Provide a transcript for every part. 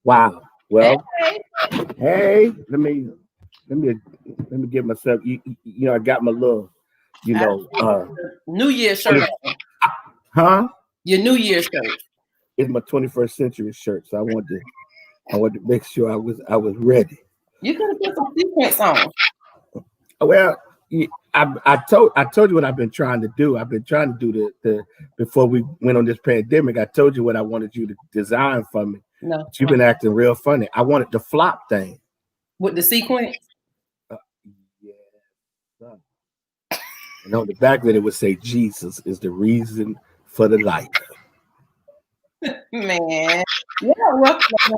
Wow. Well, Hey, hey, let me let me get myself. I got my little, you I know, see New Year's shirt 20, on. huh? Your New Year's shirt. It's my 21st century shirt, so I wanted to make sure I was ready. You could have put some sequins on. Well, I told you what I've been trying to do. I've been trying to do the before we went on this pandemic. I told you what I wanted you to design for me. No, But you've been acting real funny. I wanted the flop thing. with the sequins. Uh, yeah. son. And on the back of it, it would say Jesus is the reason for the life. Man, yeah, welcome.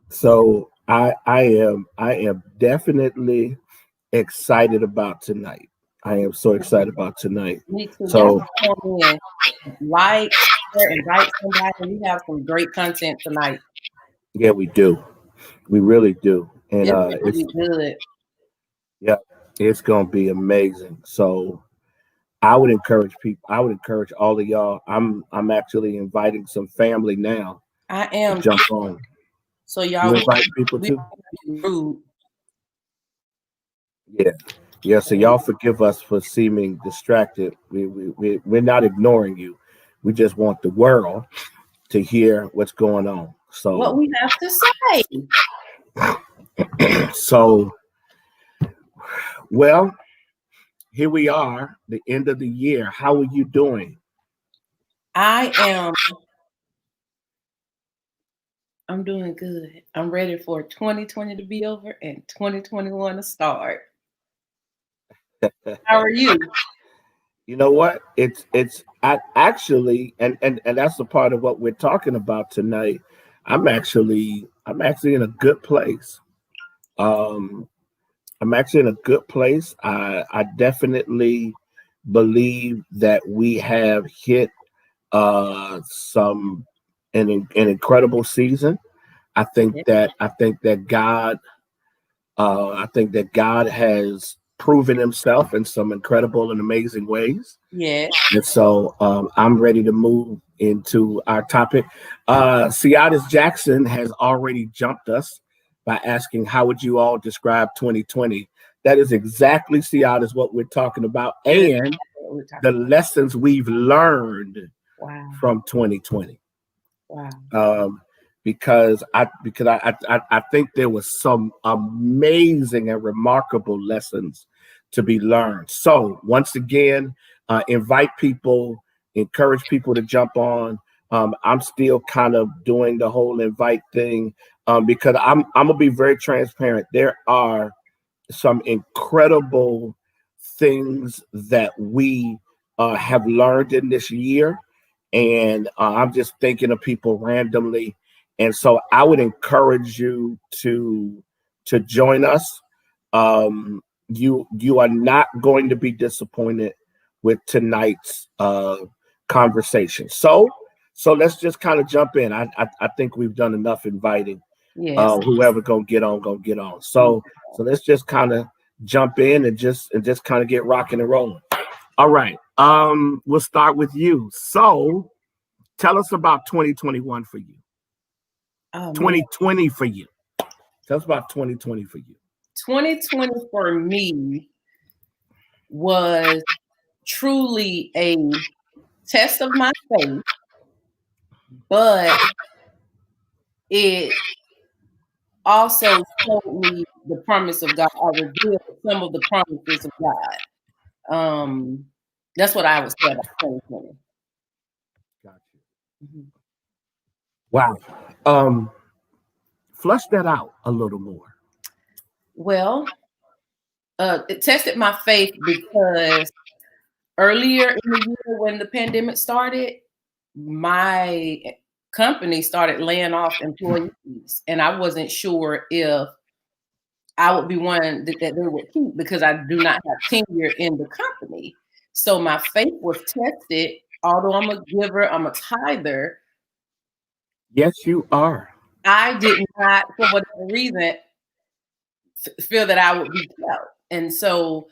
So I am definitely excited about tonight. I am so excited about tonight. Me too. Y'all So can come in, like, share, invite somebody. We have some great content tonight. yeah, we do. We really do. And It's gonna be good. yeah, it's gonna be amazing. So I would encourage people. I would encourage all of y'all. I'm actually inviting some family now I to am. jump on. So y'all, You invite people we too? be rude. Yeah. Yeah. So y'all forgive us for seeming distracted. We're not ignoring you. We just want the world to hear what's going on. What So we have to say. so well, here we are, the end of the year. How are you doing? I am. I'm doing good. I'm ready for 2020 to be over and 2021 to start. How are you? You know what? Actually, and that's a part of what we're talking about tonight. I'm actually in a good place. Um, I'm actually in a good place. I definitely believe that we have hit some an incredible season. I think that God has proven Himself in some incredible and amazing ways. Yeah. And so I'm ready to move into our topic. Seatis Jackson has already jumped us by asking, how would you all describe 2020? That is exactly, Seatis, what we're talking about, and the lessons we've learned Wow. from 2020. Wow. Because I think there was some amazing and remarkable lessons to be learned. So once again, invite people, encourage people to jump on. I'm still kind of doing the whole invite thing because I'm gonna be very transparent. There are some incredible things that we have learned in this year, and I'm just thinking of people randomly, and so I would encourage you to join us. You are not going to be disappointed with tonight's conversation. So let's just kind of jump in. I think we've done enough inviting. Yes. Whoever gonna get on, gonna get on. So let's just kind of jump in and just kind of get rocking and rolling. All right. We'll start with you. So tell us about 2021 for you. Oh man. 2020 for you. Tell us about 2020 for you. 2020 for me was truly a test of my faith, but it also showed me the promise of God. I revealed some of the promises of God. That's what I would say about 2020. Got you. Mhm. Wow. Flush that out a little more. Well, it tested my faith because earlier in the year when the pandemic started, my company started laying off employees, and I wasn't sure if I would be one that they would keep because I do not have tenure in the company. So my faith was tested. Although I'm a giver, I'm a tither. Yes, you are. I did not, for whatever reason, feel that I would be kept. And so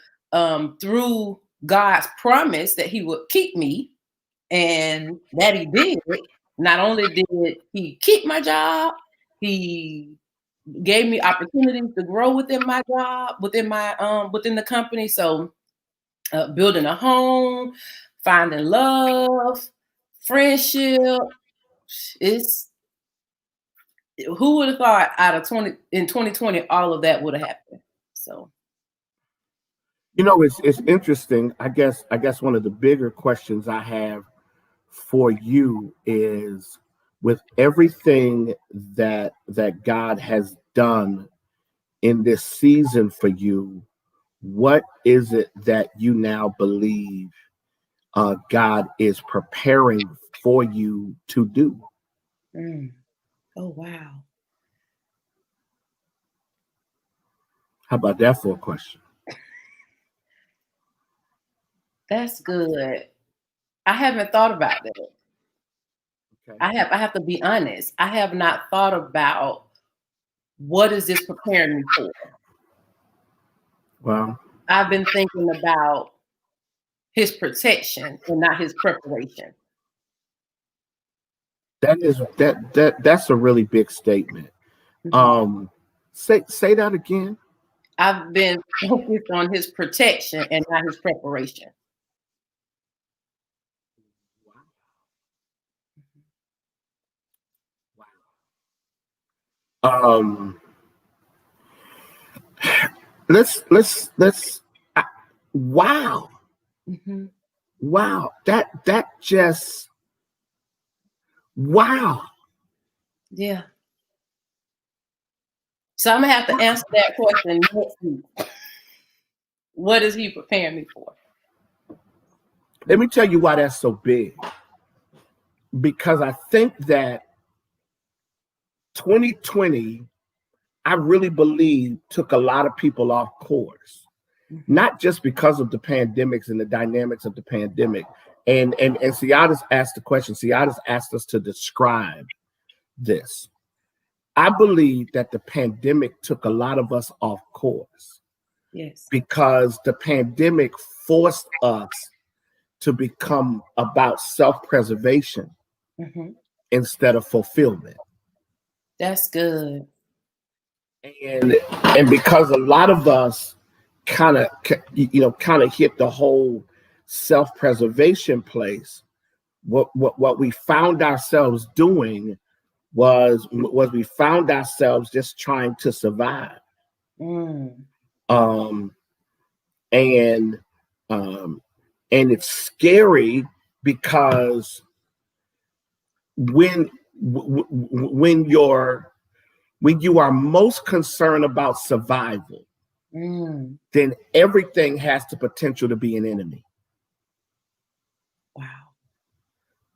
through God's promise that He would keep me And that he did. Not only did he keep my job, he gave me opportunities to grow within my job, within the company. So building a home, finding love, friendship. It's who would have thought out of 2020 all of that would have happened. So It's interesting. I guess one of the bigger questions I have for you is, with everything that God has done in this season for you, what is it that you now believe God is preparing for you to do? Oh, wow. How about that for a question? That's good. I haven't thought about that. Okay. I have to be honest. I have not thought about what is this preparing me for. Well, I've been thinking about his protection and not his preparation. that's a really big statement. Say that again. I've been focused on his protection and not his preparation. Let's wow. Wow. That just wow. Yeah. So I'm gonna have to answer that question next week. What is he preparing me for? Let me tell you why that's so big. Because I think that 2020, I really believe, took a lot of people off course. Not just because of the pandemics and the dynamics of the pandemic. And Ciada's asked the question. Ciada's asked us to describe this. I believe that the pandemic took a lot of us off course. Yes. Because the pandemic forced us to become about self-preservation instead of fulfillment. That's good. And because a lot of us kind of hit the whole self-preservation place, what we found ourselves doing was we found ourselves just trying to survive. And it's scary because when you are most concerned about survival, then everything has the potential to be an enemy. Wow.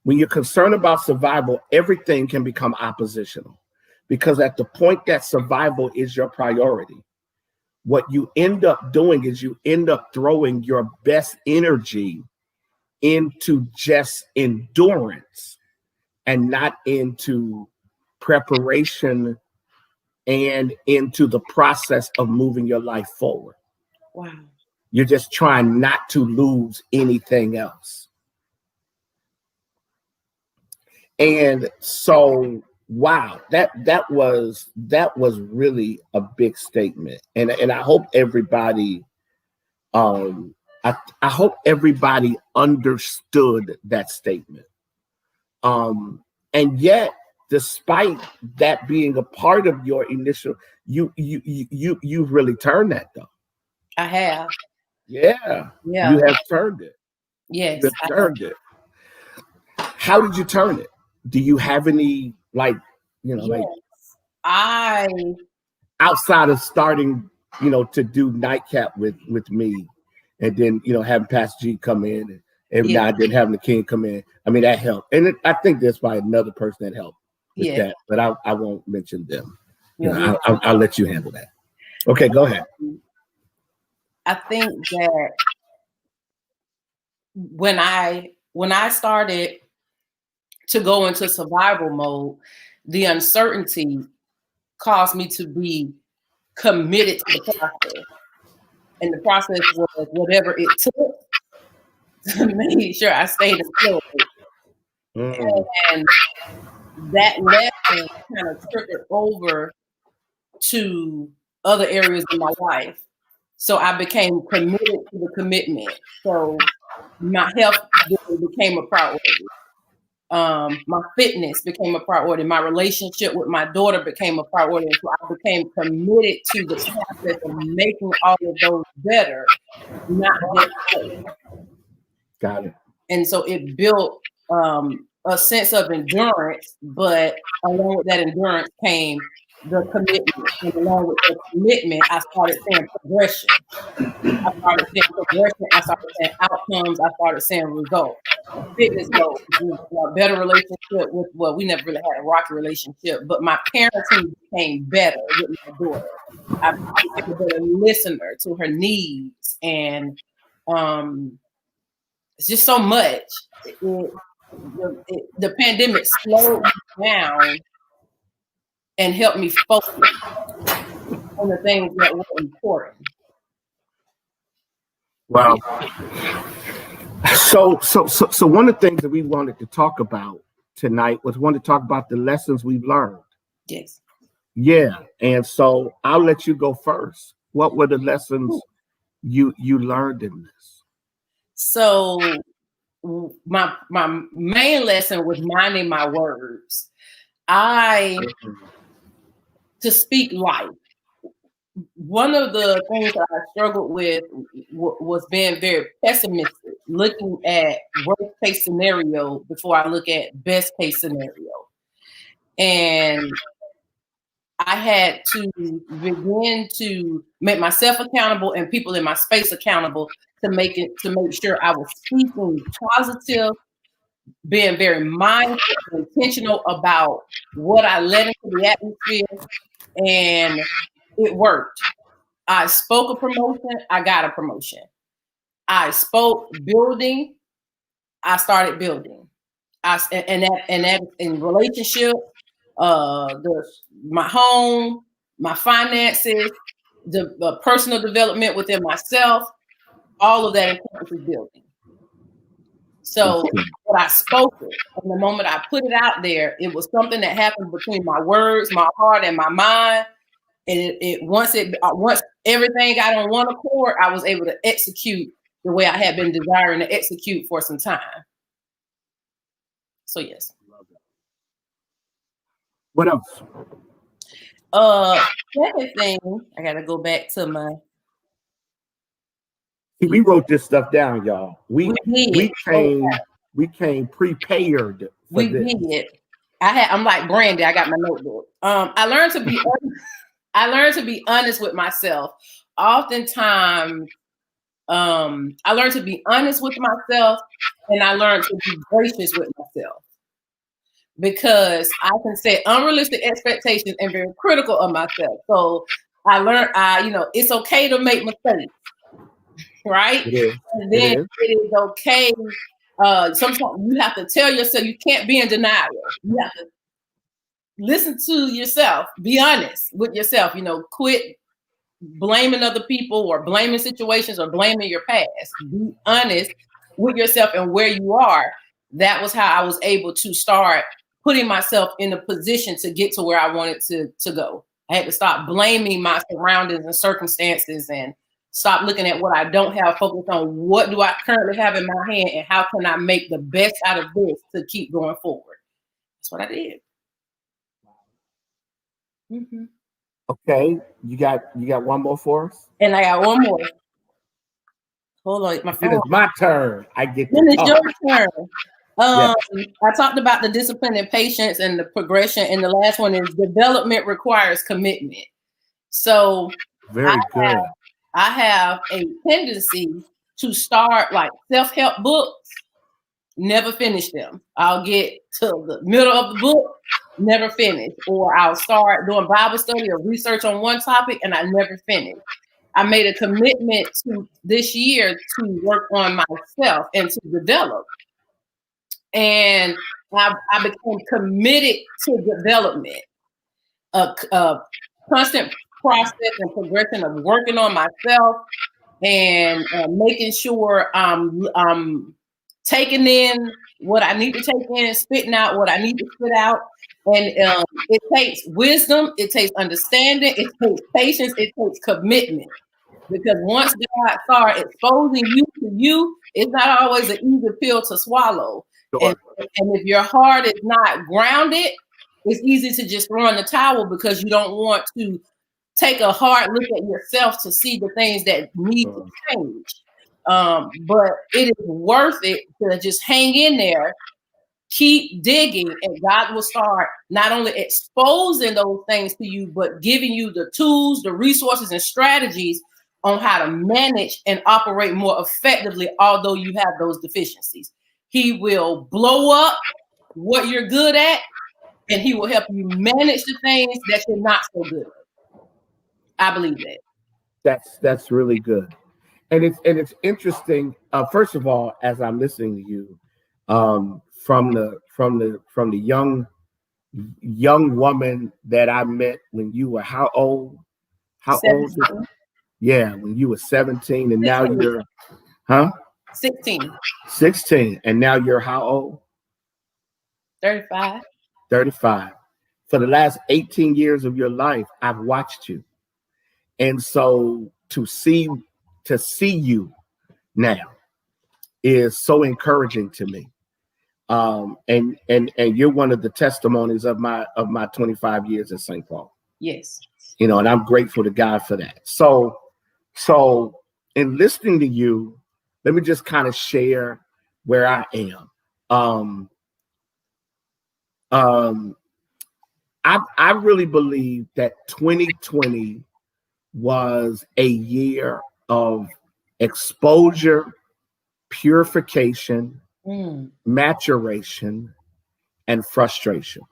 When you're concerned about survival, everything can become oppositional, because at the point that survival is your priority, what you end up doing is you end up throwing your best energy into just endurance and not into preparation and into the process of moving your life forward. Wow. You're just trying not to lose anything else. And so, wow, that was really a big statement. And I hope everybody I hope everybody understood that statement. And yet, despite that being a part of your initial, you really turned that though. I have. Yeah. You have turned it. Yes. You have turned it. How did you turn it? Do you have any I outside of starting, to do NightCap with me, and then having Pastor G come in, and now then having the King come in. I mean, that helped, and I think there's probably another person that helped with that, but I won't mention them. I'll let you handle that. Okay, go ahead. I think that when I started to go into survival mode, the uncertainty caused me to be committed to the process. And the process was whatever it took to make sure I stayed employed And that lesson kind of trickled over to other areas in my life. So I became committed to the commitment. So my health became a priority. My fitness became a priority. My relationship with my daughter became a priority. So I became committed to the process of making all of those better, not just good. Got it. And so it built a sense of endurance, but along with that endurance came the commitment. And along with the commitment, I started seeing progression. I started seeing progression. I started seeing outcomes. I started seeing results. Fitness goals, a better relationship with, well, we never really had a rocky relationship, but my parenting became better with my daughter. I became a better listener to her needs, and it's just so much. The pandemic slowed me down and helped me focus on the things that were important. Wow. So one of the things that we wanted to talk about tonight was to talk about the lessons we've learned. Yes. Yeah. And so I'll let you go first. What were the lessons you learned in this? So my main lesson was minding my words. To speak life. One of the things that I struggled with was being very pessimistic, looking at worst case scenario before I look at best case scenario. And I had to begin to make myself accountable and people in my space accountable to make sure I was speaking positive, being very mindful and intentional about what I let into the atmosphere, and it worked. I spoke a promotion, I got a promotion. I spoke building, I started building. And that in relationship, my home, my finances, the personal development within myself, all of that encompasses building. So what I spoke it, and the moment I put it out there, it was something that happened between my words, my heart, and my mind. And once everything got on one accord, I was able to execute the way I had been desiring to execute for some time. So yes. What else? Second thing, I gotta go back to my. See, we wrote this stuff down, y'all. We came prepared. We did. I'm like Brandy. I got my notebook. I learned to be honest with myself. Oftentimes, I learned to be honest with myself, and I learned to be gracious with myself, because I can set unrealistic expectations and very critical of myself. So I learned, it's okay to make mistakes, right? And then it is okay. Sometimes you have to tell yourself, you can't be in denial. You have to listen to yourself, be honest with yourself, quit blaming other people or blaming situations or blaming your past. Be honest with yourself and where you are. That was how I was able to start putting myself in a position to get to where I wanted to go. I had to stop blaming my surroundings and circumstances and stop looking at what I don't have, focus on what do I currently have in my hand and how can I make the best out of this to keep going forward. That's what I did. Mm-hmm. Okay, you got one more for us? And I got one more. Hold on, my phone. It is my turn. I get Then it's your turn. I talked about the discipline and patience and the progression, and the last one is development requires commitment. So very good. I have a tendency to start like self-help books, never finish them. I'll get to the middle of the book, never finish, or I'll start doing Bible study or research on one topic and I never finish. I made a commitment to this year to work on myself and to develop. And I became committed to development, a constant process and progression of working on myself and making sure I'm taking in what I need to take in and spitting out what I need to spit out. And it takes wisdom, it takes understanding, it takes patience, it takes commitment. Because once God starts exposing you to you, it's not always an easy pill to swallow. Sure. And if your heart is not grounded, it's easy to just throw in the towel because you don't want to take a hard look at yourself to see the things that need to change. But it is worth it to just hang in there, keep digging, and God will start not only exposing those things to you, but giving you the tools, the resources, and strategies on how to manage and operate more effectively, although you have those deficiencies. He will blow up what you're good at, and he will help you manage the things that you're not so good at. I believe that. That's really good. And it's interesting. First of all, as I'm listening to you, from the young woman that I met when you were how old? How 17. old? Yeah, when you were 17, and 16. Now you're 16. 16, and now you're how old? 35. 35. For the last 18 years of your life, I've watched you. And so to see you now is so encouraging to me. And you're one of the testimonies of my 25 years at St. Paul. Yes. You know, and I'm grateful to God for that. So in listening to you, let me just kind of share where I am. I really believe that 2020 was a year of exposure, purification, maturation, and frustration.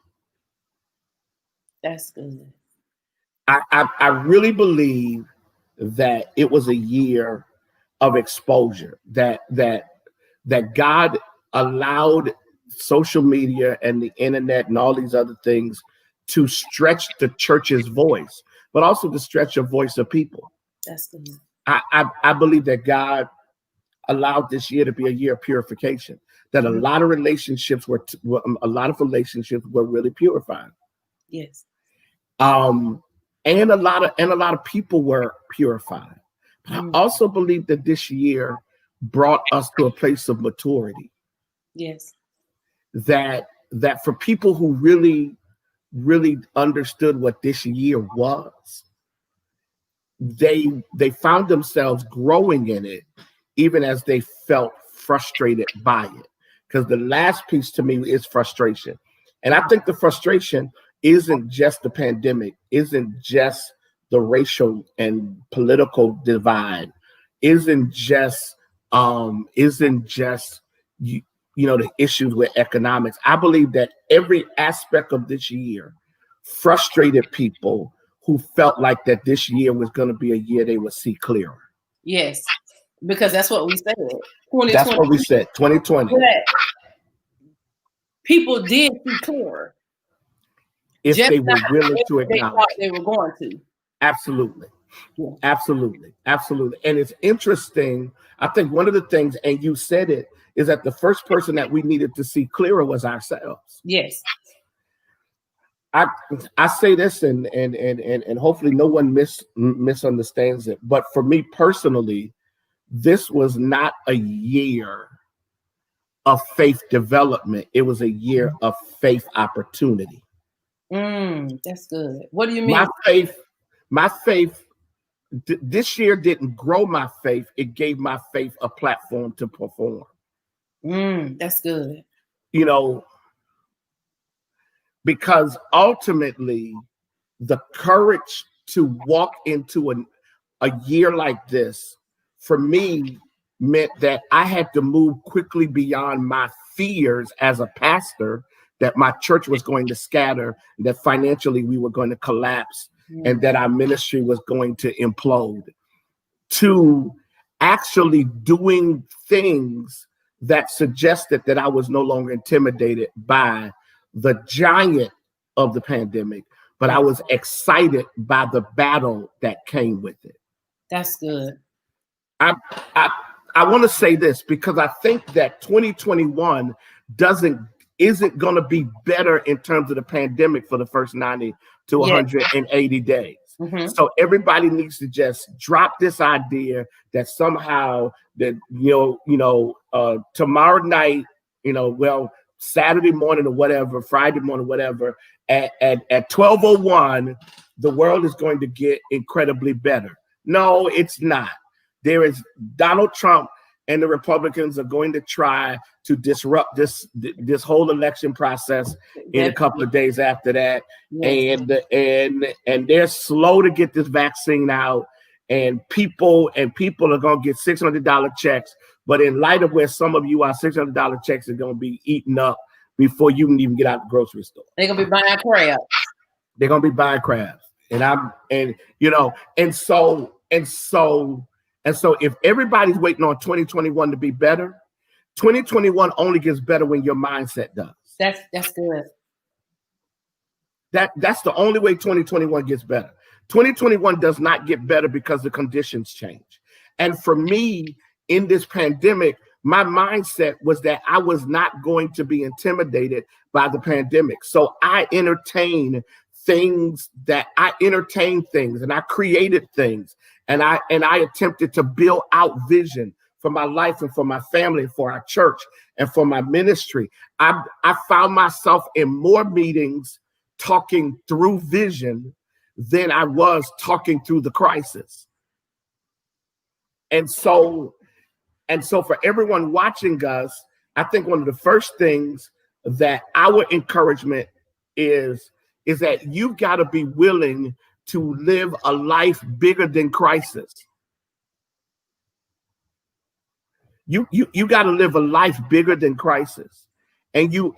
That's good. I really believe that it was a year of exposure, that God allowed social media and the internet and all these other things to stretch the church's voice, but also to stretch the voice of people. That's good. I believe that God allowed this year to be a year of purification, that a lot of relationships were really purified. Yes. And a lot of people were purified. But I also believe that this year brought us to a place of maturity. Yes. That for people who really understood what this year was, they found themselves growing in it, even as they felt frustrated by it. Because the last piece to me is frustration. And I think the frustration isn't just the pandemic, isn't just the racial and political divide, isn't just the issues with economics. I believe that every aspect of this year frustrated people who felt like that this year was going to be a year they would see clearer. Yes, because that's what we said. That's what we said, 2020. People did see clearer. If they were willing to acknowledge they were going to. Absolutely. Yeah. Absolutely. And it's interesting. I think one of the things, and you said it, is that the first person that we needed to see clearer was ourselves. Yes. I say this and hopefully no one misunderstands it. But for me personally, this was not a year of faith development. It was a year of faith opportunity. That's good. What do you mean? My faith this year didn't grow my faith. It gave my faith a platform to perform. That's good. You know, because ultimately the courage to walk into a year like this for me meant that I had to move quickly beyond my fears as a pastor, that my church was going to scatter, that financially we were going to collapse, and that our ministry was going to implode, to actually doing things that suggested that I was no longer intimidated by the giant of the pandemic, but I was excited by the battle that came with it. That's good. I I want to say this because I think that 2021 isn't going to be better in terms of the pandemic for the first 90 to 180 days. Mm-hmm. So everybody needs to just drop this idea that somehow that tomorrow night, Saturday morning or whatever, Friday morning, whatever, at 12:01, the world is going to get incredibly better. No, it's not. There is Donald Trump and the Republicans are going to try to disrupt this whole election process in a couple of days after that. Yes. And they're slow to get this vaccine out, and people are going to get $600 checks. But in light of where some of you are, $600 checks are going to be eaten up before you can even get out the grocery store. They're going to be buying crabs. They're going to be buying crabs. And so if everybody's waiting on 2021 to be better, 2021 only gets better when your mindset does. That's good. That's the only way 2021 gets better. 2021 does not get better because the conditions change. And for me, in this pandemic, my mindset was that I was not going to be intimidated by the pandemic. So I entertained things and I created things and I attempted to build out vision for my life and for my family, for our church and for my ministry. I found myself in more meetings talking through vision than I was talking through the crisis. And so for everyone watching us, I think one of the first things that our encouragement is that you've got to be willing to live a life bigger than crisis. You got to live a life bigger than crisis. And you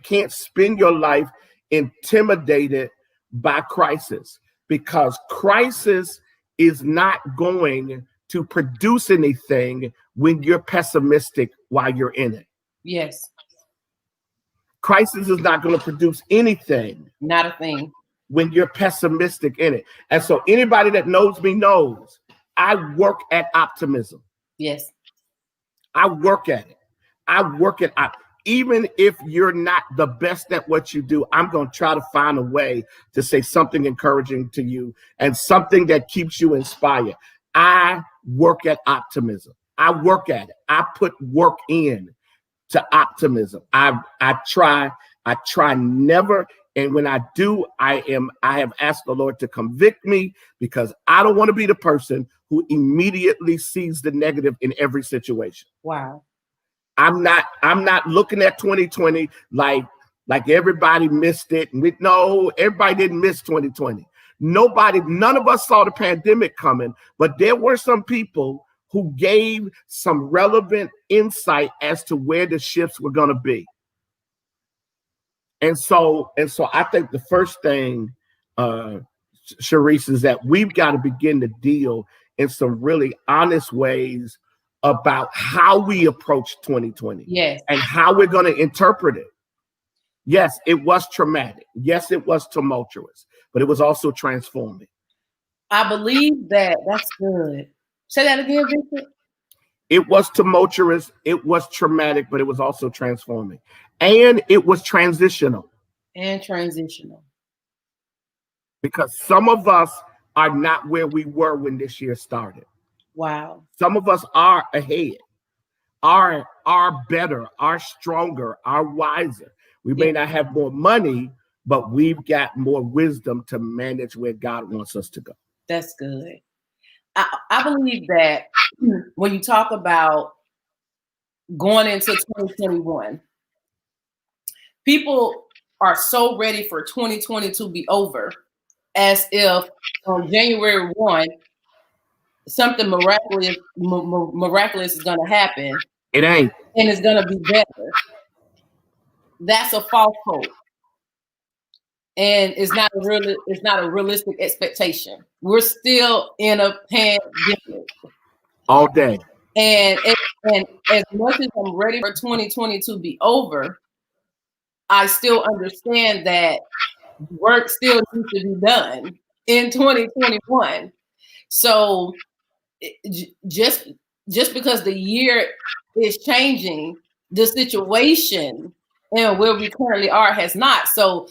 can't spend your life intimidated by crisis, because crisis is not going to produce anything when you're pessimistic while you're in it. Yes. Crisis is not going to produce anything. Not a thing. When you're pessimistic in it. And so anybody that knows me knows I work at optimism. Yes. I work at it. Even if you're not the best at what you do, I'm going to try to find a way to say something encouraging to you and something that keeps you inspired. I work at optimism. I work at it. I put work in to optimism. I try never. And when I do, I have asked the Lord to convict me, because I don't want to be the person who immediately sees the negative in every situation. Wow. I'm not looking at 2020 like everybody missed it. No, everybody didn't miss 2020. None of us saw the pandemic coming, but there were some people who gave some relevant insight as to where the shifts were going to be. And so I think the first thing, Sharice, is that we've got to begin to deal in some really honest ways about how we approach 2020. Yes. And how we're going to interpret it. Yes, it was traumatic. Yes, it was tumultuous, but it was also transforming. I believe that. That's good. Say that again, Victor. It was tumultuous, it was traumatic, but it was also transforming. And it was transitional. Because some of us are not where we were when this year started. Wow. Some of us are ahead, are better, are stronger, are wiser. We may not have more money, but we've got more wisdom to manage where God wants us to go. That's good. I believe that when you talk about going into 2021, people are so ready for 2020 to be over, as if on January 1, something miraculous is going to happen. It ain't. And it's going to be better. That's a false hope. And it's not a realistic expectation. We're still in a pandemic all day. And as much as I'm ready for 2020 to be over, I still understand that work still needs to be done in 2021. So just just because the year is changing, the situation and where we currently are has not. So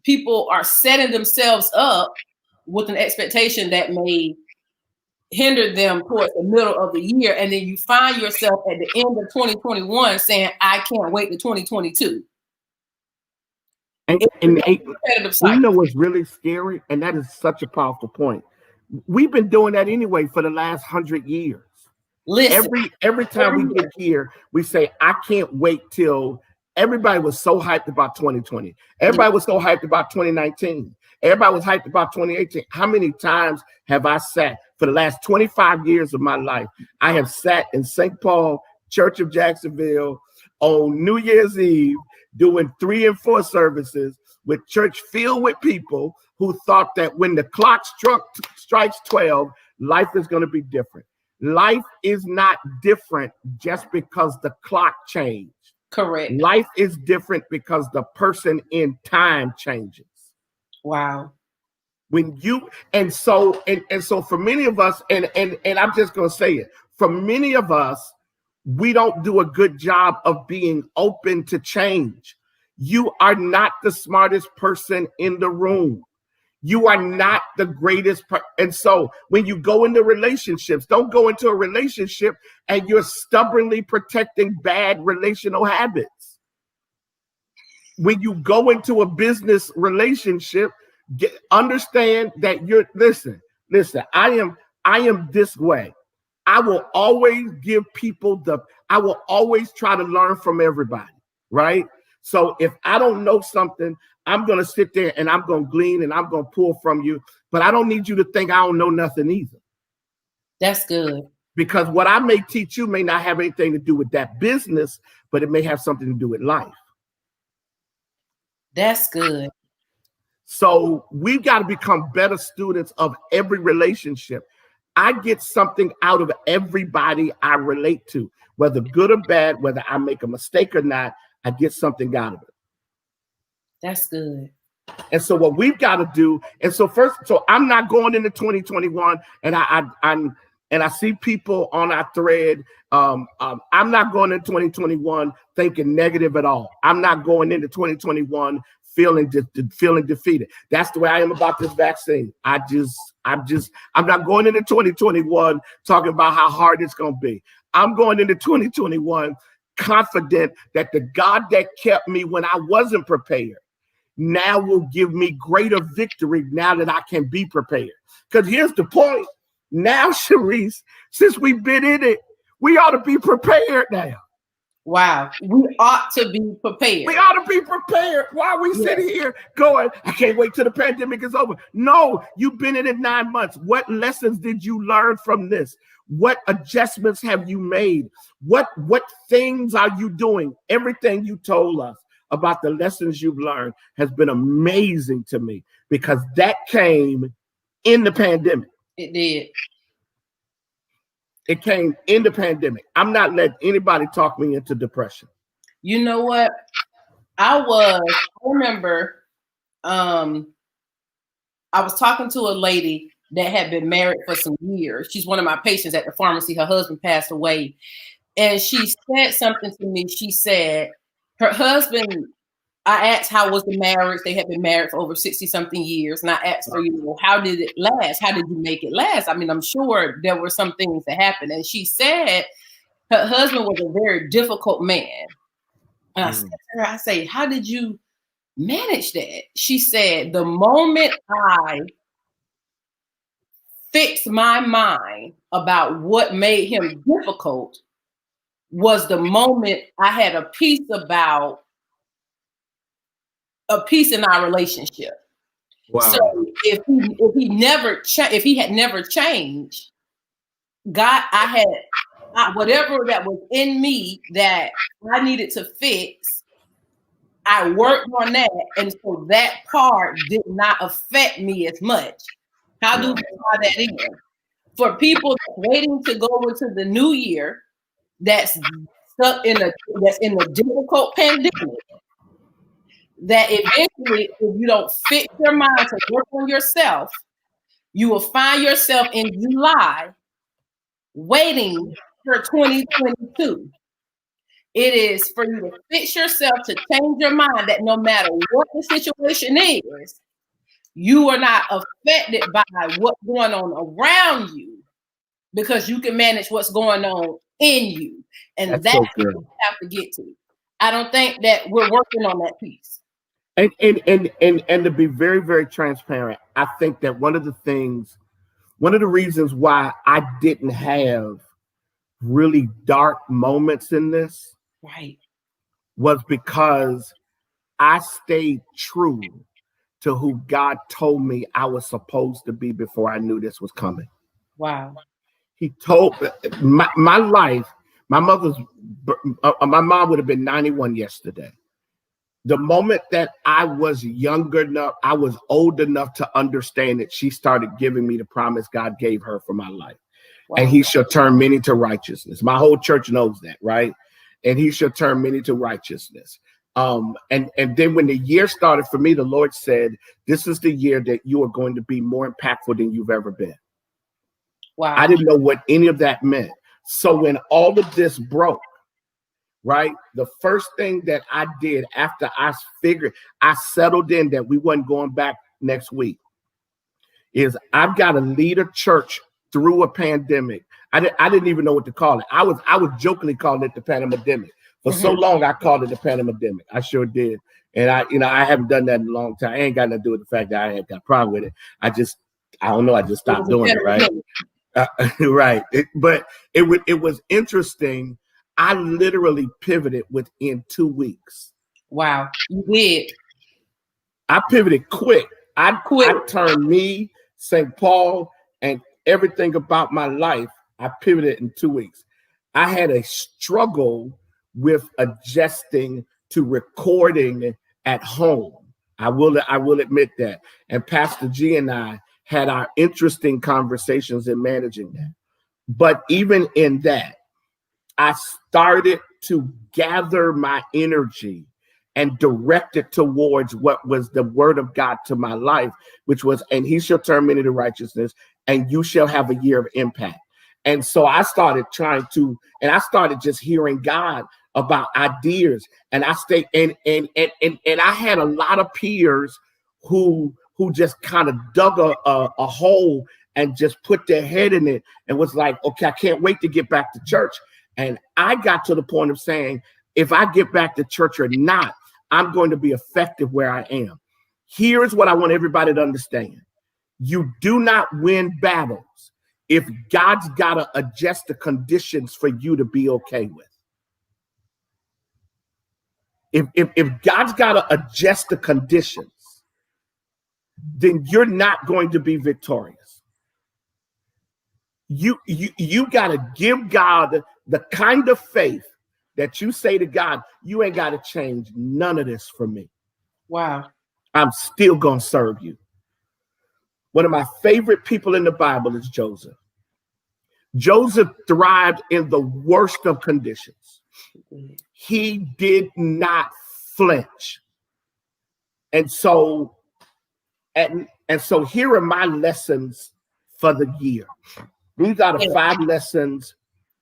people are setting themselves up with an expectation that may hinder them towards the middle of the year. And then you find yourself at the end of 2021 saying, I can't wait to 2022. And you know what's really scary? And that is such a powerful point. We've been doing that anyway for the last 100 years. Listen, every time we get here, we say, I can't wait till everybody was so hyped about 2020. Everybody was so hyped about 2019. Everybody was hyped about 2018. How many times have I sat for the last 25 years of my life? I have sat in St. Paul, Church of Jacksonville on New Year's Eve, doing 3 and 4 services with church filled with people who thought that when the clock strikes 12, life is going to be different. Life is not different just because the clock changed. Correct. Life is different because the person in time changes. Wow. When you and so for many of us, and I'm just going to say it, for many of us, we don't do a good job of being open to change. You are not the smartest person in the room. You are not the greatest. And so when you go into relationships, don't go into a relationship and you're stubbornly protecting bad relational habits. When you go into a business relationship, understand that listen, I am this way. I will always give people I will always try to learn from everybody, right? So if I don't know something, I'm going to sit there and I'm going to glean and I'm going to pull from you, but I don't need you to think I don't know nothing either. That's good. Because what I may teach you may not have anything to do with that business, but it may have something to do with life. That's good. So we've got to become better students of every relationship. I get something out of everybody I relate to, whether good or bad, whether I make a mistake or not, I get something out of it. That's good. And so what we've got to do, and so I'm not going into 2021, and I see people on our thread. I'm not going into 2021 thinking negative at all. I'm not going into 2021 feeling defeated. That's the way I am about this vaccine. I'm not going into 2021 talking about how hard it's going to be. I'm going into 2021 confident that the God that kept me when I wasn't prepared now will give me greater victory now that I can be prepared. Because here's the point. Now, Sharice, since we've been in it, we ought to be prepared now. Wow. We ought to be prepared. We ought to be prepared. Why are we sitting here going, I can't wait till the pandemic is over? No, you've been in it 9 months. What lessons did you learn from this? What adjustments have you made? What things are you doing? Everything you told us about the lessons you've learned has been amazing to me because that came in the pandemic. It did. It came in the pandemic. I'm not letting anybody talk me into depression. You know what? I remember I was talking to a lady that had been married for some years. She's one of my patients at the pharmacy. Her husband passed away. And she said something to me. She said her husband, I asked how was the marriage? They had been married for over 60-something years. And I asked her, how did it last? How did you make it last? I mean, I'm sure there were some things that happened. And she said her husband was a very difficult man. And I said to her, I say, how did you manage that? She said, the moment I fixed my mind about what made him difficult was the moment I had a peace in our relationship. Wow. So if he had never changed, God, whatever that was in me that I needed to fix, I worked on that, and so that part did not affect me as much. How do we tie that in? For people waiting to go into the new year, that's stuck in a difficult pandemic, that eventually, if you don't fix your mind to work on yourself, you will find yourself in July waiting for 2022. It is for you to fix yourself to change your mind that no matter what the situation is, you are not affected by what's going on around you because you can manage what's going on in you. And that's what you have to get to. I don't think that we're working on that piece. And to be very, very transparent, I think that one of the reasons why I didn't have really dark moments in this right was because I stayed true to who God told me I was supposed to be before I knew this was coming. Wow. He told my life, my mom would have been 91 yesterday. The moment that I was younger enough, I was old enough to understand that she started giving me the promise God gave her for my life. Wow. And he shall turn many to righteousness. My whole church knows that, right? And he shall turn many to righteousness. And then when the year started for me, the Lord said, this is the year that you are going to be more impactful than you've ever been. Wow. I didn't know what any of that meant. So when all of this broke, right, the first thing that I did after I settled in that we wasn't going back next week is I've got to lead a church through a pandemic. I didn't even know what to call it. I was jokingly calling it the pandemic. For so long, I called it the pandemic. I sure did. And I haven't done that in a long time. I ain't got nothing to do with the fact that I had got a problem with it. I don't know. I just stopped doing it, right? Right. But it was interesting. I literally pivoted within 2 weeks. Wow. You did. I pivoted quick. I turned me, St. Paul, and everything about my life. I pivoted in 2 weeks. I had a struggle with adjusting to recording at home. I will admit that. And Pastor G and I had our interesting conversations in managing that. But even in that, I started to gather my energy and direct it towards what was the word of God to my life, which was, and he shall turn many to righteousness, and you shall have a year of impact. And so I started I started just hearing God about ideas. And I stayed, and I had a lot of peers who just kind of dug a hole and just put their head in it and was like, okay, I can't wait to get back to church. And I got to the point of saying, if I get back to church or not, I'm going to be effective where I am. Here's what I want everybody to understand. You do not win battles if God's got to adjust the conditions for you to be okay with. If God's got to adjust the conditions, then you're not going to be victorious. You got to give God the kind of faith that you say to God, you ain't got to change none of this for me. Wow. I'm still going to serve you. One of my favorite people in the Bible is Joseph. Joseph thrived in the worst of conditions. He did not flinch. And so here are my lessons for the year. These are the 5 lessons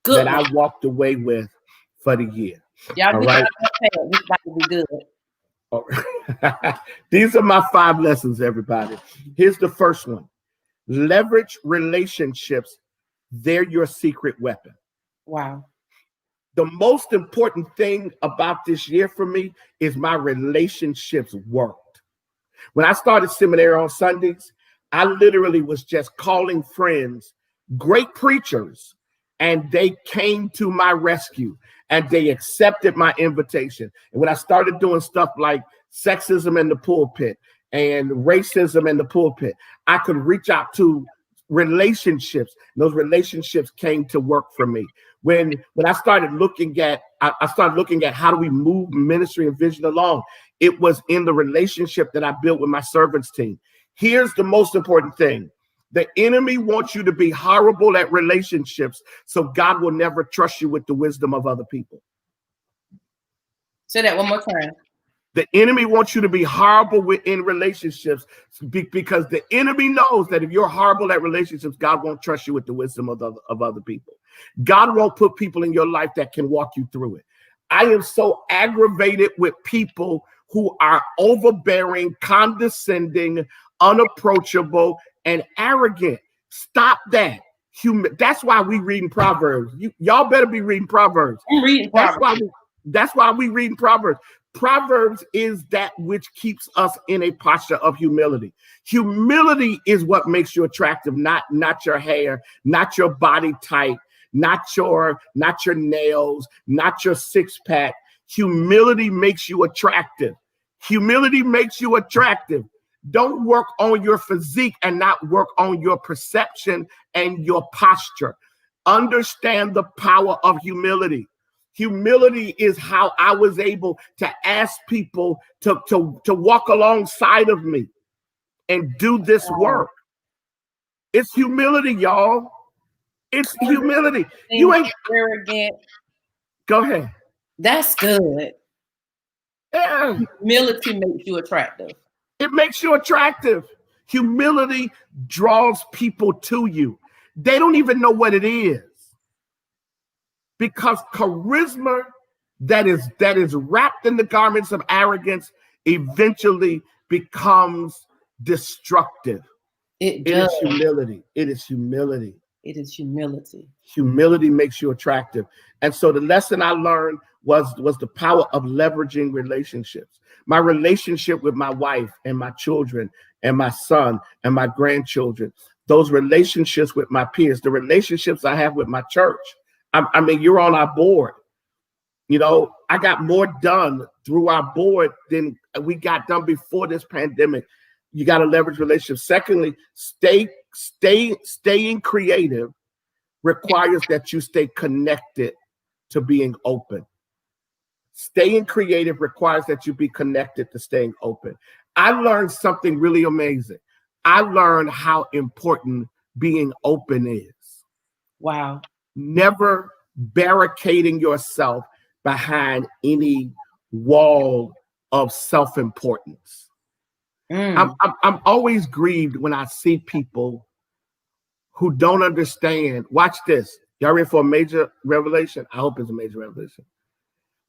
that I walked away with for the year. Y'all right? This about to be good. These are my 5 lessons, everybody. Here's the first one. Leverage relationships. They're your secret weapon. Wow. The most important thing about this year for me is my relationships worked. When I started seminary on Sundays, I literally was just calling friends, great preachers, and they came to my rescue and they accepted my invitation. And when I started doing stuff like sexism in the pulpit and racism in the pulpit, I could reach out to relationships. Those relationships came to work for me. When I started looking at, how do we move ministry and vision along? It was in the relationship that I built with my servants team. Here's the most important thing. The enemy wants you to be horrible at relationships, so God will never trust you with the wisdom of other people. Say that one more time. The enemy wants you to be horrible in relationships because the enemy knows that if you're horrible at relationships, God won't trust you with the wisdom of other people. God won't put people in your life that can walk you through it. I am so aggravated with people who are overbearing, condescending, unapproachable, and arrogant. Stop that. That's why we reading Proverbs. Y'all better be reading Proverbs. I'm reading Proverbs. That's why we reading Proverbs. Proverbs is that which keeps us in a posture of humility. Humility is what makes you attractive, not your hair, not your body type, not your nails, not your six pack. Humility makes you attractive. Humility makes you attractive. Don't work on your physique and not work on your perception and your posture. Understand the power of humility. Humility is how I was able to ask people to walk alongside of me and do this work. It's humility, y'all. It's humility. You ain't arrogant. Go ahead. That's good. Yeah. Humility makes you attractive. It makes you attractive. Humility draws people to you. They don't even know what it is. Because charisma that is wrapped in the garments of arrogance eventually becomes destructive. It is humility. It is humility. It is humility. Humility makes you attractive. And so the lesson I learned was the power of leveraging relationships. My relationship with my wife and my children and my son and my grandchildren, those relationships with my peers, the relationships I have with my church. I mean, you're on our board. You know, I got more done through our board than we got done before this pandemic. You got to leverage relationships. Secondly, staying creative requires that you stay connected to being open. Staying creative requires that you be connected to staying open. I learned something really amazing. I learned how important being open is. Wow. Never barricading yourself behind any wall of self-importance. I'm always grieved when I see people who don't understand. Watch this. Y'all ready for a major revelation? I hope it's a major revelation.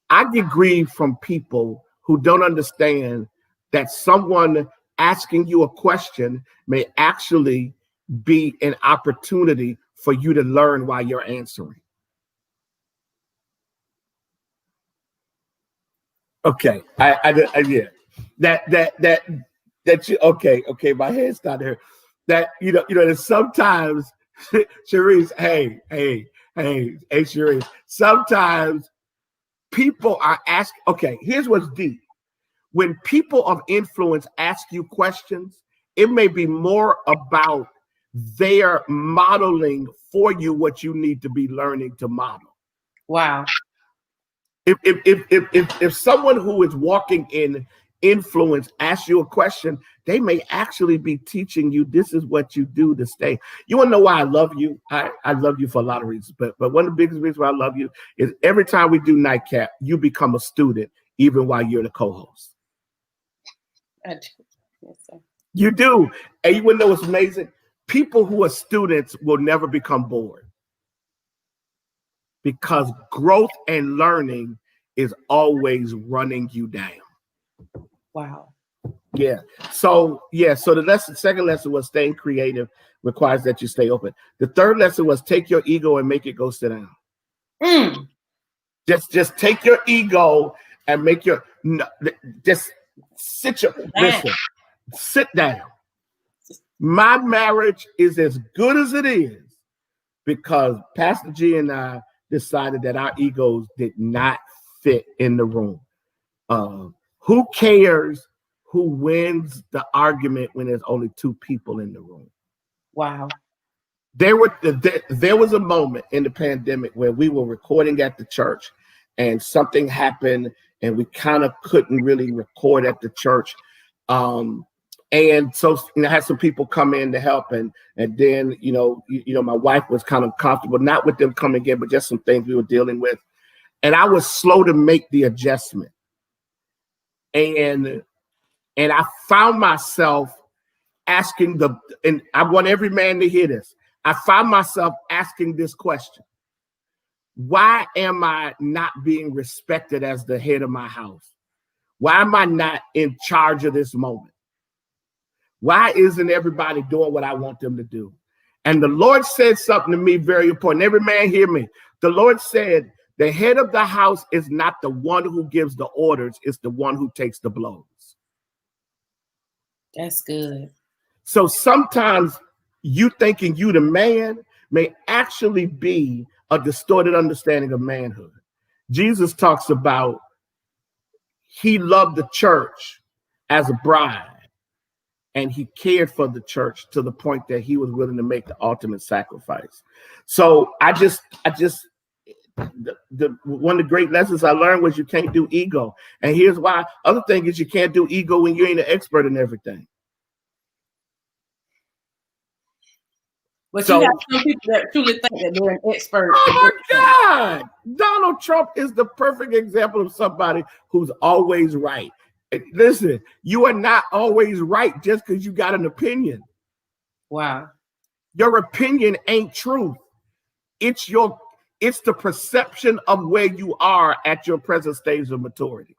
I get grieved from people who don't understand that someone asking you a question may actually be an opportunity for you to learn while you're answering. Okay, yeah, that you okay. My head's not there. That you know that sometimes, Sharice, hey, Sharice. Sometimes people are asking. Okay, here's what's deep. When people of influence ask you questions, it may be more about their modeling for you what you need to be learning to model. Wow. If someone who is walking in influence asks you a question, they may actually be teaching you this is what you do to stay. You want to know why I love you? I love you for a lot of reasons, but one of the biggest reasons why I love you is every time we do NightCap, you become a student even while you're the co-host. I do. Yes, sir. You do. And you want to know what's amazing? People who are students will never become bored. Because growth and learning is always running you down. Wow. Yeah. So the second lesson was staying creative requires that you stay open. The third lesson was take your ego and make it go sit down. Just take your ego and make your sit down. My marriage is as good as it is because Pastor G and I decided that our egos did not fit in the room. Who cares who wins the argument when there's only two people in the room? Wow. There was a moment in the pandemic where we were recording at the church and something happened and we kind of couldn't really record at the church. And so I had some people come in to help, and then my wife was kind of comfortable, not with them coming in, but just some things we were dealing with. And I was slow to make the adjustment. And I found myself asking and I want every man to hear this. I found myself asking this question. Why am I not being respected as the head of my house? Why am I not in charge of this moment? Why isn't everybody doing what I want them to do? And the Lord said something to me very important. Every man hear me. The Lord said, the head of the house is not the one who gives the orders, it's the one who takes the blows. That's good. So sometimes you thinking you the man may actually be a distorted understanding of manhood. Jesus talks about he loved the church as a bride, and he cared for the church to the point that he was willing to make the ultimate sacrifice. So the one of the great lessons I learned was you can't do ego. And here's why. Other thing is you can't do ego when you ain't an expert in everything. But so, you have some people that truly think that they're an expert. Oh my God. Donald Trump is the perfect example of somebody who's always right. Listen, you are not always right just because you got an opinion. Wow. Your opinion ain't truth. It's the perception of where you are at your present stage of maturity.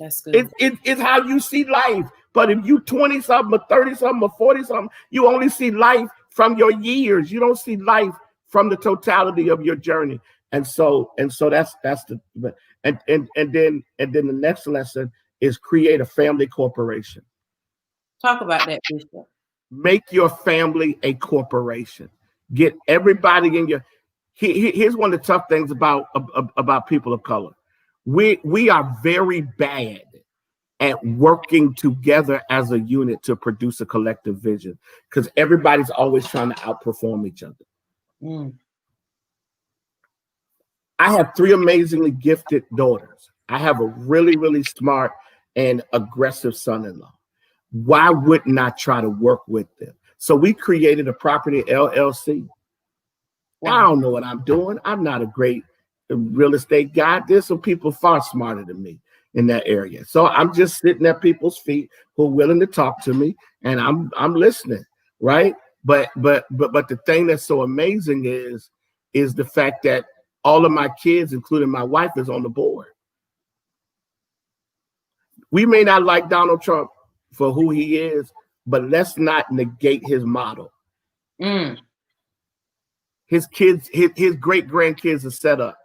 That's good. It's how you see life. But if you 20 something or 30 something or 40 something, you only see life from your years. You don't see life from the totality of your journey. And so that's the and then the next lesson is create a family corporation. Talk about that, Bishop. Make your family a corporation. Get everybody in your. Here's one of the tough things about people of color. We are very bad at working together as a unit to produce a collective vision because everybody's always trying to outperform each other. I have 3 amazingly gifted daughters. I have a really, really smart and aggressive son-in-law. Why wouldn't I try to work with them? So we created a property LLC. Wow. I don't know what I'm doing. I'm not a great real estate guy. There's some people far smarter than me in that area. So I'm just sitting at people's feet who are willing to talk to me, and I'm listening, right? But the thing that's so amazing is the fact that all of my kids, including my wife, is on the board. We may not like Donald Trump for who he is, but let's not negate his model. His kids, his great grandkids are set up.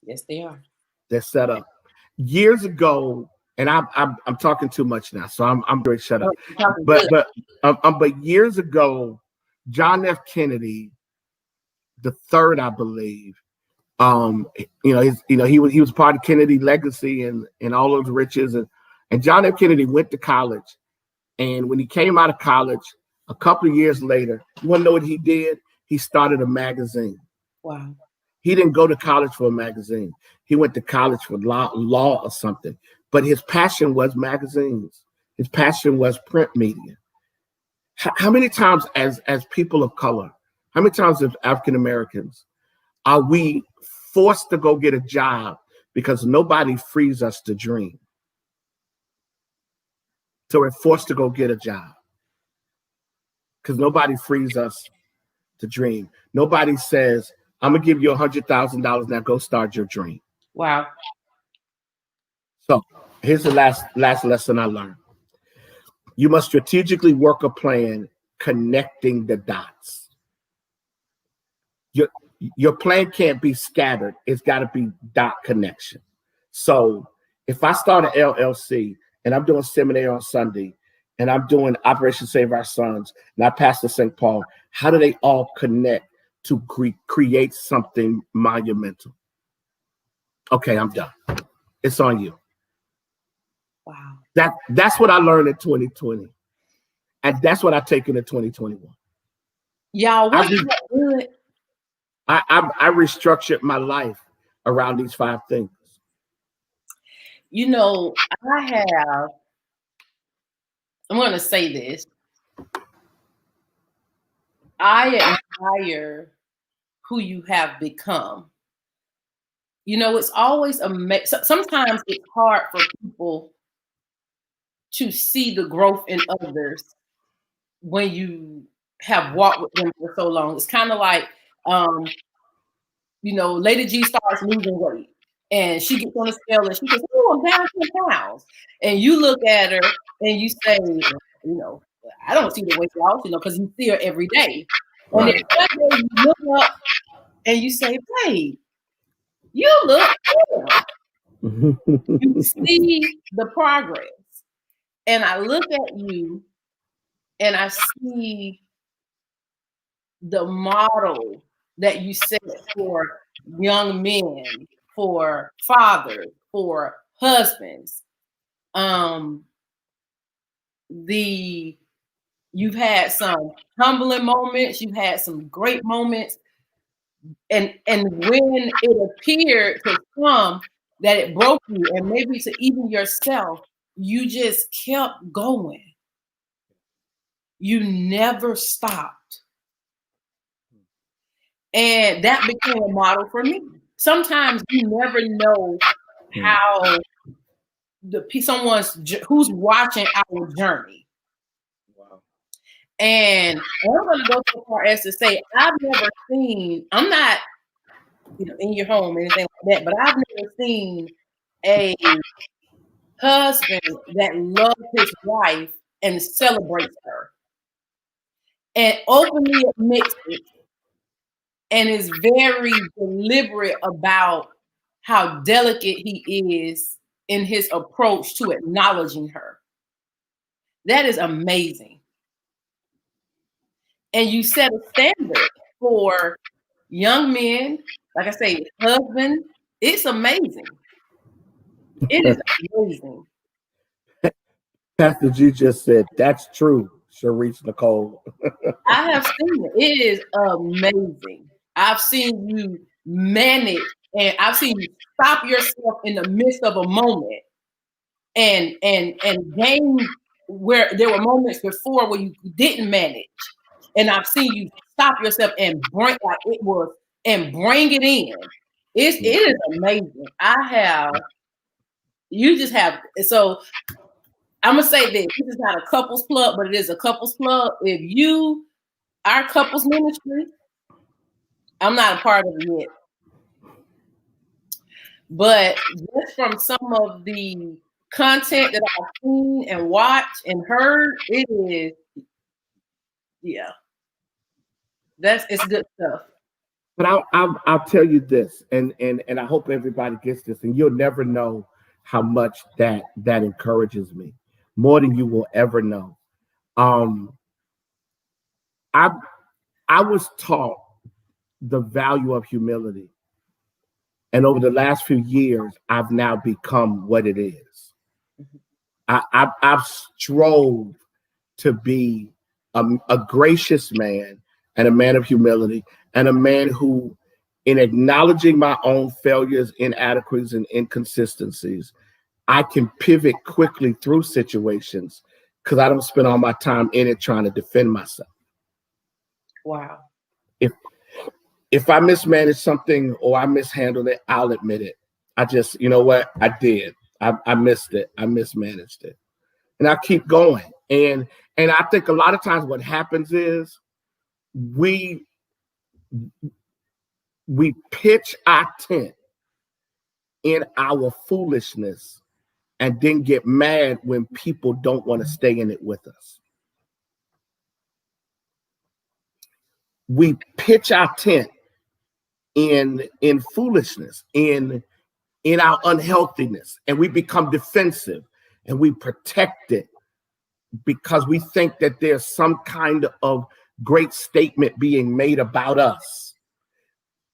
Yes, they are. They're set up. Years ago, and I'm talking too much now, so I'm very shut up. But years ago, John F. Kennedy, the third, I believe, he was part of Kennedy legacy and all those riches, and John F. Kennedy went to college, and when he came out of college, a couple of years later, you want to know what he did? He started a magazine. Wow. He didn't go to college for a magazine. He went to college for law or something. But his passion was magazines. His passion was print media. How many times as people of color, how many times as African Americans are we forced to go get a job because nobody frees us to dream? So we're forced to go get a job because nobody frees us to dream. Nobody says, I'm gonna give you $100,000 now. Go start your dream. Wow. So here's the last lesson I learned. You must strategically work a plan connecting the dots. Your plan can't be scattered. It's got to be dot connection. So if I start an LLC and I'm doing seminar on Sunday and I'm doing Operation Save Our Sons and I pastor St. Paul, how do they all connect to create something monumental? Okay, I'm done. It's on you. Wow. That's what I learned in 2020. And that's what I take into 2021. Y'all, what's good? I restructured my life around these 5 things. You know, I'm going to say this. I admire who you have become. You know, it's always sometimes it's hard for people to see the growth in others when you have walked with them for so long. It's kind of like Lady G starts losing weight, and she gets on the scale and she says, "Oh, I'm down 10 pounds." And you look at her and you say, "I don't see the weight loss, because you see her every day." And then Right. one day you look up and you say, "Babe, you look good." You see the progress. And I look at you and I see the model that you set for young men, for fathers, for husbands. You've had some humbling moments, you've had some great moments, and when it appeared to come that it broke you, and maybe to even yourself, you just kept going. You never stopped. And that became a model for me. Sometimes you never know how someone's who's watching our journey. Wow. And I'm going to go so far as to say, I'm not, in your home or anything like that, but I've never seen a husband that loves his wife and celebrates her and openly admits it and is very deliberate about how delicate he is in his approach to acknowledging her. That is amazing. And you set a standard for young men, like I say, husband. It's amazing. It is amazing. Pastor G just said, that's true, Sharice Nicole. I have seen it. It is amazing. I've seen you manage, and I've seen you stop yourself in the midst of a moment and gain where there were moments before where you didn't manage. And I've seen you stop yourself and bring it in. It is amazing. You just have, so I'm gonna say this is not a couples club, but it is a couples club. If our couples ministry, I'm not a part of it yet. But just from some of the content that I've seen and watched and heard, it is, yeah, it's good stuff. But I'll tell you this, and I hope everybody gets this, and you'll never know how much that encourages me, more than you will ever know. I was taught the value of humility, and over the last few years, I've now become what it is. I've strove to be a gracious man and a man of humility and a man who, in acknowledging my own failures, inadequacies, and inconsistencies, I can pivot quickly through situations because I don't spend all my time in it trying to defend myself. Wow. If I mismanaged something or I mishandled it, I'll admit it. I just, you know what? I did. I missed it. I mismanaged it. And I keep going. And I think a lot of times what happens is we pitch our tent in our foolishness and then get mad when people don't want to stay in it with us. We pitch our tent in foolishness, in our unhealthiness, and we become defensive and we protect it because we think that there's some kind of great statement being made about us,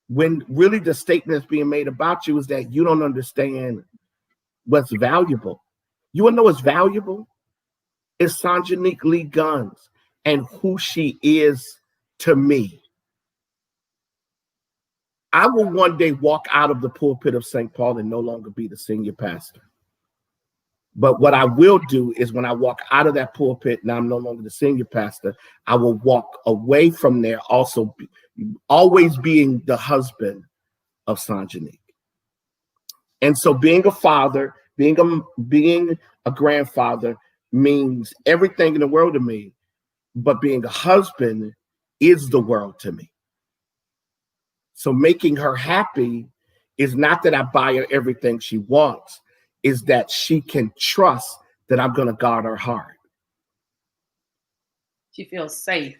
when really the statement that's being made about you is that you don't understand what's valuable. You want to know what's valuable? It's Sanjanique Lee Guns and who she is to me. I will one day walk out of the pulpit of St. Paul and no longer be the senior pastor. But what I will do is when I walk out of that pulpit and I'm no longer the senior pastor, I will walk away from there also always being the husband of Sanjanique. And so being a father, being a grandfather means everything in the world to me, but being a husband is the world to me. So making her happy is not that I buy her everything she wants, is that she can trust that I'm going to guard her heart. She feels safe.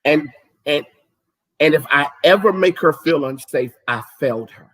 And and and if I ever make her feel unsafe, I failed her.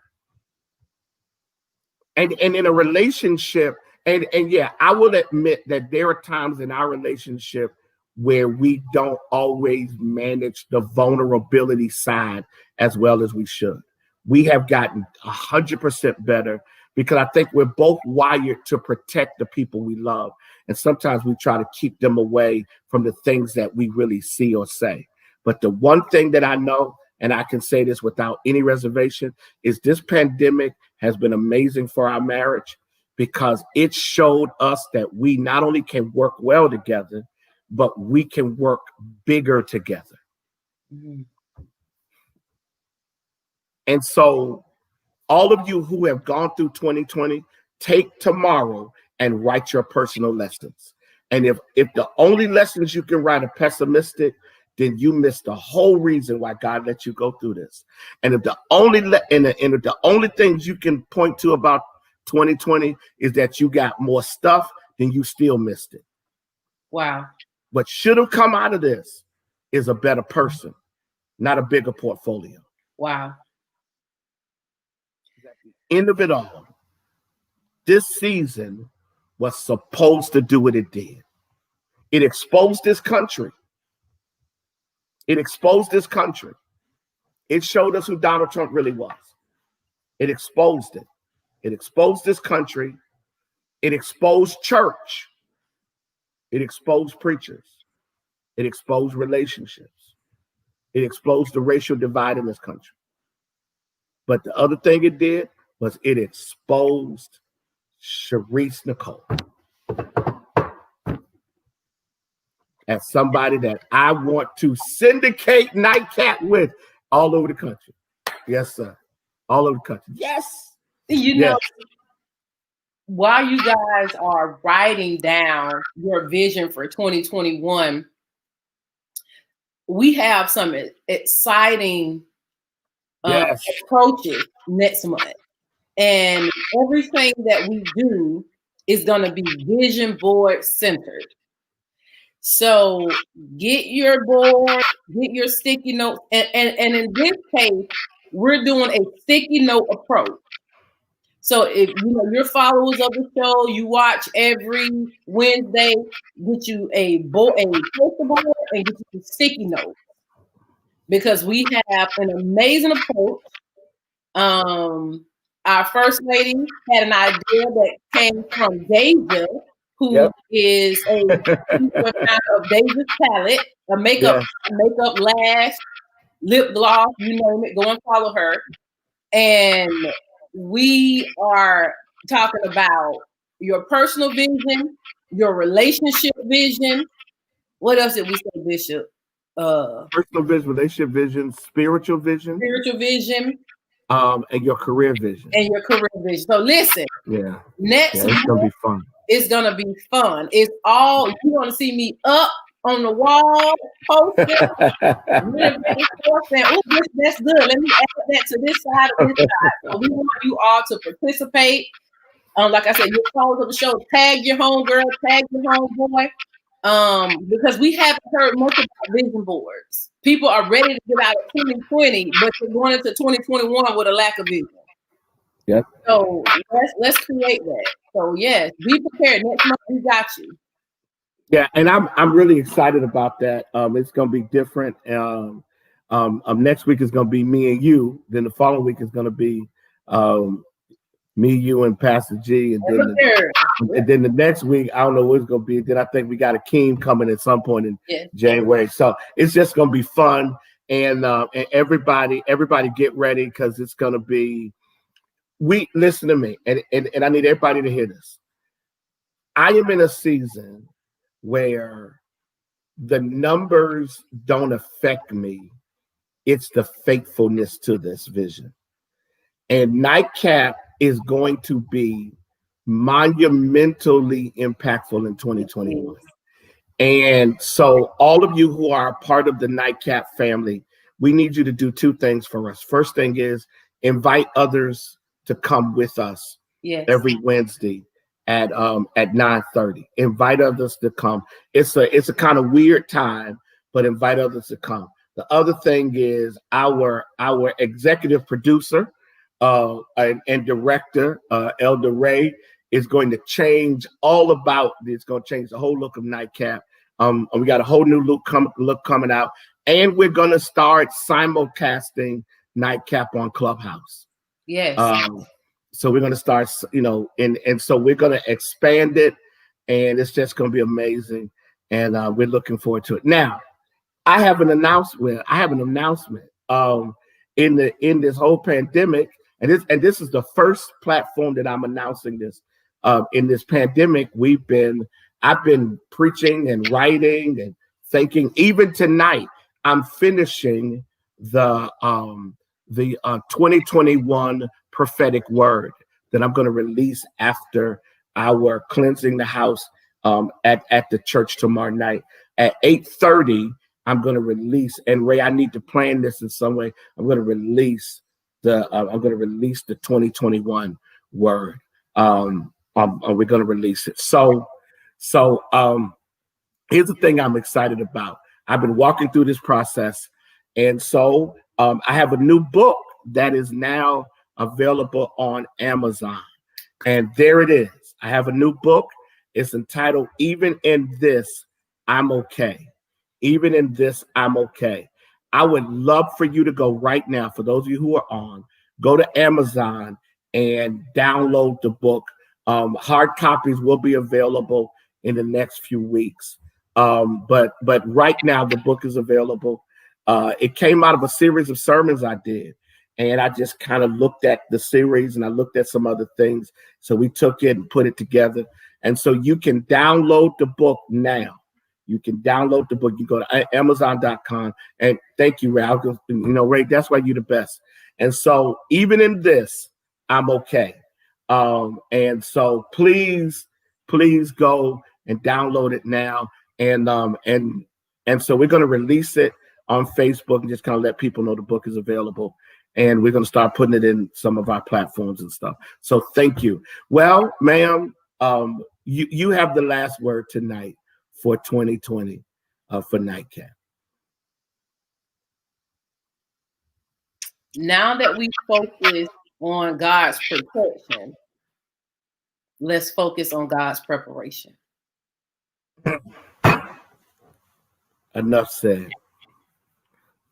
And in a relationship, and yeah, I will admit that there are times in our relationship where we don't always manage the vulnerability side as well as we should. We have gotten 100% better because I think we're both wired to protect the people we love. And sometimes we try to keep them away from the things that we really see or say. But the one thing that I know, and I can say this without any reservation, is this pandemic has been amazing for our marriage because it showed us that we not only can work well together, but we can work bigger together. Mm-hmm. And so all of you who have gone through 2020, take tomorrow and write your personal lessons. And if the only lessons you can write are pessimistic, then you missed the whole reason why God let you go through this. And if the only if the only things you can point to about 2020 is that you got more stuff, then you still missed it. Wow. What should have come out of this is a better person, not a bigger portfolio. Wow. At the end of it all, this season was supposed to do what it did. It exposed this country. It exposed this country. It showed us who Donald Trump really was. It exposed it. It exposed this country. It exposed church. It exposed preachers. It exposed relationships. It exposed the racial divide in this country. But the other thing it did was it exposed Sharice Nicole as somebody that I want to syndicate NightCap with all over the country. Yes, sir. All over the country. Yes. You know, while you guys are writing down your vision for 2021, we have some exciting approaches next month. And everything that we do is going to be vision board centered. So get your board, get your sticky notes. And in this case, we're doing a sticky note approach. So if you're followers of the show, you watch every Wednesday, get you a poster board and get you a sticky note. Because we have an amazing approach. Our first lady had an idea that came from Deja, who is a of Deja's palette, a makeup lash, lip gloss, you name it, go and follow her. And we are talking about your personal vision, your relationship vision. What else did we say, Bishop? Personal vision, relationship vision, spiritual vision, and your career vision. So listen, next it's gonna be fun. It's gonna be fun. It's all you want to see me up on the wall, poster. Oh, that's good. Let me add that to this side of this side. So we want you all to participate. Like I said, your calls of the show. Tag your homegirl, tag your homeboy. Because we haven't heard much about vision boards. People are ready to get out of 2020, but they're going into 2021 with a lack of vision. Yep. So let's create that. So yes, be prepared. Next month we got you. Yeah, and I'm really excited about that. It's gonna be different. Next week is gonna be me and you. Then the following week is gonna be me, you, and Pastor G, and then the next week, I don't know what it's gonna be. Then I think we got Akeem coming at some point in January. So it's just gonna be fun, and everybody get ready because it's gonna be. Listen to me, and I need everybody to hear this. I am in a season where the numbers don't affect me. It's the faithfulness to this vision, and NightCap is going to be monumentally impactful in 2021. And so all of you who are a part of the NightCap family, we need you to do two things for us. First thing is invite others to come with us every Wednesday at 9:30. Invite others to come. It's a kind of weird time, but invite others to come. The other thing is our executive producer and director, Elder Ray, is going to change all about. It's going to change the whole look of NightCap. We got a whole new look coming out, and we're going to start simulcasting NightCap on Clubhouse. Yes. So we're going to start, and so we're going to expand it, and it's just going to be amazing, and we're looking forward to it. Now, I have an announcement. In this whole pandemic, and this is the first platform that I'm announcing this. In this pandemic, I've been preaching and writing and thinking. Even tonight, I'm finishing the 2021 prophetic word that I'm going to release after our cleansing the house at the church tomorrow night at 8:30. I'm going to release, and Ray, I need to plan this in some way. I'm going to release the 2021 word. We're going to release it. So here's the thing I'm excited about. I've been walking through this process, and so I have a new book that is now available on Amazon, and there it is. I have a new book. It's entitled "Even in This, I'm Okay." Even in this, I'm okay. I would love for you to go right now. For those of you who are on, go to Amazon and download the book. Hard copies will be available in the next few weeks. But right now, the book is available. It came out of a series of sermons I did. And I just kind of looked at the series and I looked at some other things. So we took it and put it together. And so you can download the book now. You can download the book. You go to Amazon.com. And thank you, Ray. Ray, that's why you're the best. And so even in this, I'm okay. And so please go and download it now. And so we're going to release it on Facebook and just kind of let people know the book is available. And we're going to start putting it in some of our platforms and stuff. So thank you. Well, ma'am, you have the last word tonight for 2020 for NightCap. Now that we focus on God's protection, let's focus on God's preparation. Enough said.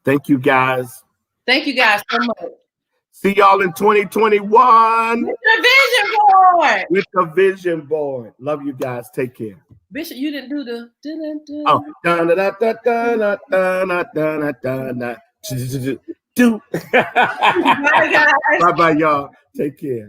Thank you, guys. Thank you guys so much. See y'all in 2021. With the vision board. With the vision board. Love you guys. Take care. Bishop, you didn't do the. Oh. Do. Bye, y'all. Take care.